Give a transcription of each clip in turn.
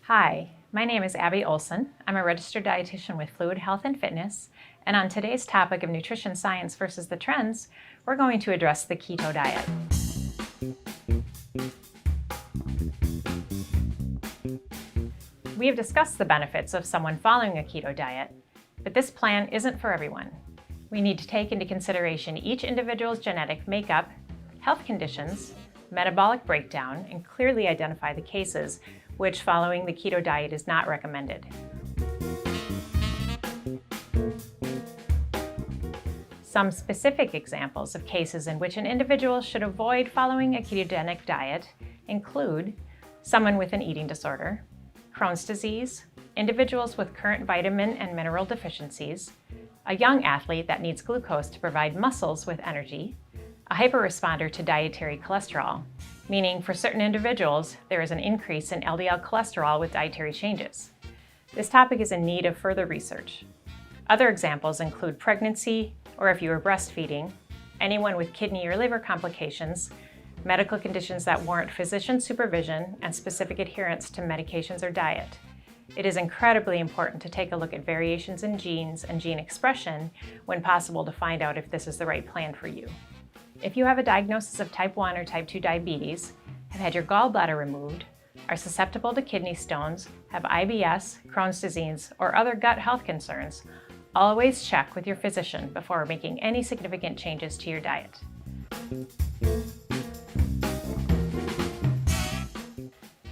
Hi, my name is Abby Olson. I'm a registered dietitian with Fluid Health and Fitness, and on today's topic of nutrition science versus the trends, we're going to address the keto diet. We have discussed the benefits of someone following a keto diet, but this plan isn't for everyone. We need to take into consideration each individual's genetic makeup, health conditions, metabolic breakdown, and clearly identify the cases which following the keto diet is not recommended. Some specific examples of cases in which an individual should avoid following a ketogenic diet include someone with an eating disorder, Crohn's disease, individuals with current vitamin and mineral deficiencies, a young athlete that needs glucose to provide muscles with energy, a hyperresponder to dietary cholesterol, meaning for certain individuals, there is an increase in LDL cholesterol with dietary changes. This topic is in need of further research. Other examples include pregnancy, or if you are breastfeeding, anyone with kidney or liver complications, medical conditions that warrant physician supervision, and specific adherence to medications or diet. It is incredibly important to take a look at variations in genes and gene expression when possible to find out if this is the right plan for you. If you have a diagnosis of type 1 or type 2 diabetes, have had your gallbladder removed, are susceptible to kidney stones, have IBS, Crohn's disease, or other gut health concerns, always check with your physician before making any significant changes to your diet.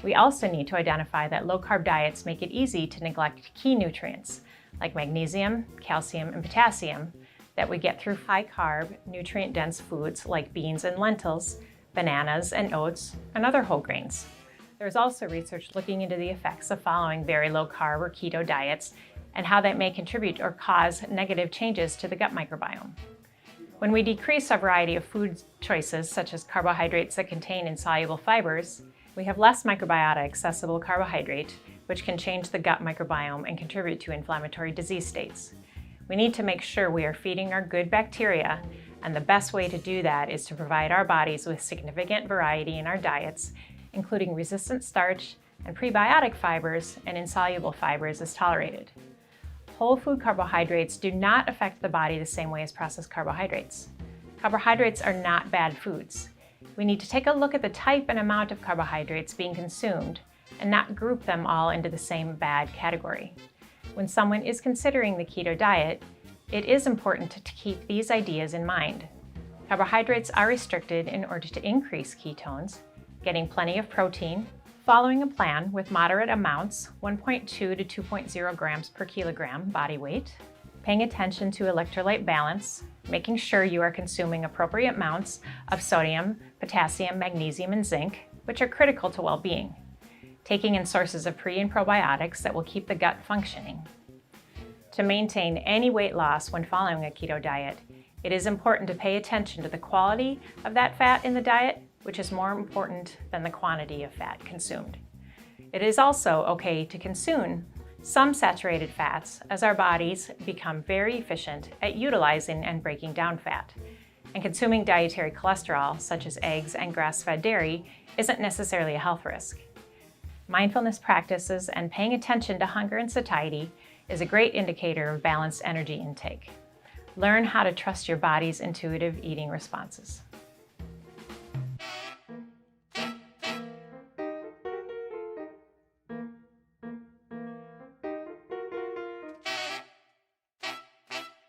We also need to identify that low-carb diets make it easy to neglect key nutrients like magnesium, calcium, and potassium that we get through high-carb, nutrient-dense foods like beans and lentils, bananas and oats, and other whole grains. There's also research looking into the effects of following very low-carb or keto diets and how that may contribute or cause negative changes to the gut microbiome. When we decrease a variety of food choices, such as carbohydrates that contain insoluble fibers, we have less microbiota-accessible carbohydrate, which can change the gut microbiome and contribute to inflammatory disease states. We need to make sure we are feeding our good bacteria, and the best way to do that is to provide our bodies with significant variety in our diets, including resistant starch and prebiotic fibers and insoluble fibers as tolerated. Whole food carbohydrates do not affect the body the same way as processed carbohydrates. Carbohydrates are not bad foods. We need to take a look at the type and amount of carbohydrates being consumed and not group them all into the same bad category. When someone is considering the keto diet, it is important to keep these ideas in mind. Carbohydrates are restricted in order to increase ketones, getting plenty of protein, following a plan with moderate amounts, 1.2 to 2.0 grams per kilogram body weight, paying attention to electrolyte balance, making sure you are consuming appropriate amounts of sodium, potassium, magnesium, and zinc, which are critical to well-being, taking in sources of pre and probiotics that will keep the gut functioning. To maintain any weight loss when following a keto diet, it is important to pay attention to the quality of that fat in the diet, which is more important than the quantity of fat consumed. It is also okay to consume some saturated fats as our bodies become very efficient at utilizing and breaking down fat. And consuming dietary cholesterol, such as eggs and grass-fed dairy, isn't necessarily a health risk. Mindfulness practices and paying attention to hunger and satiety is a great indicator of balanced energy intake. Learn how to trust your body's intuitive eating responses.